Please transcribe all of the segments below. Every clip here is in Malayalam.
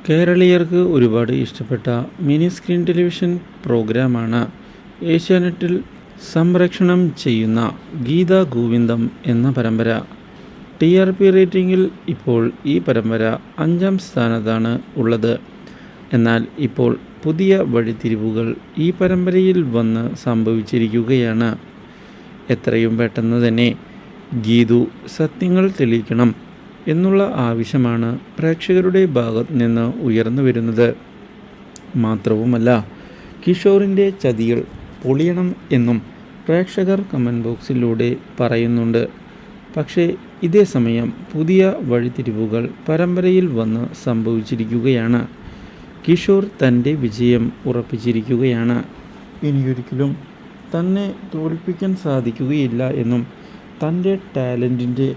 കേരളീയർക്ക് ഒരുപാട് ഇഷ്ടപ്പെട്ട മിനി സ്ക്രീൻ ടെലിവിഷൻ പ്രോഗ്രാമാണ് ഏഷ്യാനെറ്റിൽ സംപ്രേഷണം ചെയ്യുന്ന ഗീതാ ഗോവിന്ദം എന്ന പരമ്പര. TRP റേറ്റിംഗിൽ ഇപ്പോൾ ഈ പരമ്പര 5ാം സ്ഥാനത്താണ് ഉള്ളത്. എന്നാൽ ഇപ്പോൾ പുതിയ വഴിത്തിരിവുകൾ ഈ പരമ്പരയിൽ വന്ന് സംഭവിച്ചിരിക്കുകയാണ്. എത്രയും പെട്ടെന്ന് തന്നെ ഗീതു സത്യങ്ങൾ തെളിയിക്കണം എന്നുള്ള ആവശ്യമാണ് പ്രേക്ഷകരുടെ ഭാഗത്ത് നിന്ന് ഉയർന്നു വരുന്നത്. മാത്രവുമല്ല, കിഷോറിൻ്റെ ചതികൾ പൊളിയണം എന്നും പ്രേക്ഷകർ കമൻറ്റ് ബോക്സിലൂടെ പറയുന്നുണ്ട്. പക്ഷേ ഇതേ സമയം പുതിയ വഴിത്തിരിവുകൾ പരമ്പരയിൽ വന്ന് സംഭവിച്ചിരിക്കുകയാണ്. കിഷോർ തൻ്റെ വിജയം ഉറപ്പിച്ചിരിക്കുകയാണ്. ഇനിയൊരിക്കലും തന്നെ തോൽപ്പിക്കാൻ സാധിക്കുകയില്ല എന്നും തൻ്റെ ടാലൻറ്റിൻ്റെ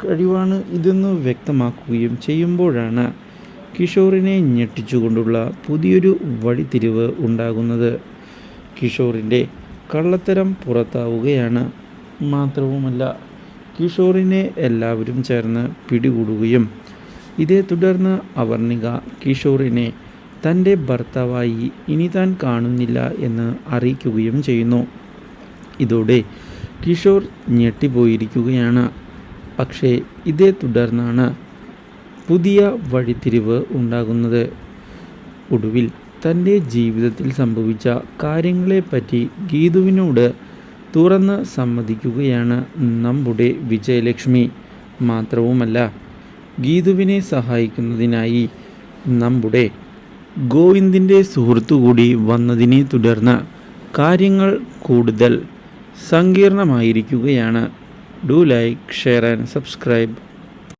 കഴിവാണ് ഇതെന്ന് വ്യക്തമാക്കുകയും ചെയ്യുമ്പോഴാണ് കിഷോറിനെ ഞെട്ടിച്ചുകൊണ്ടുള്ള പുതിയൊരു വഴിത്തിരിവ് ഉണ്ടാകുന്നത്. കിഷോറിൻ്റെ കള്ളത്തരം പുറത്താവുകയാണ്. മാത്രവുമല്ല, കിഷോറിനെ എല്ലാവരും ചേർന്ന് പിടികൂടുകയും ഇതേ തുടർന്ന് അവർണിക കിഷോറിനെ തൻ്റെ ഭർത്താവായി ഇനി താൻ കാണുന്നില്ല എന്ന് അറിയിക്കുകയും ചെയ്യുന്നു. ഇതോടെ കിഷോർ ഞെട്ടിപ്പോയിരിക്കുകയാണ്. പക്ഷേ ഇതേ തുടർന്നാണ് പുതിയ വഴിത്തിരിവ് ഉണ്ടാകുന്നത്. ഒടുവിൽ തൻ്റെ ജീവിതത്തിൽ സംഭവിച്ച കാര്യങ്ങളെപ്പറ്റി ഗീതുവിനോട് തുറന്ന് സമ്മതിക്കുകയാണ് നമ്മുടെ വിജയലക്ഷ്മി. മാത്രവുമല്ല, ഗീതുവിനെ സഹായിക്കുന്നതിനായി നമ്മുടെ ഗോവിന്ദിൻ്റെ സുഹൃത്തുകൂടി വന്നതിനെ തുടർന്ന് കാര്യങ്ങൾ കൂടുതൽ സങ്കീർണമായിരിക്കുകയാണ്. Do like, share and subscribe.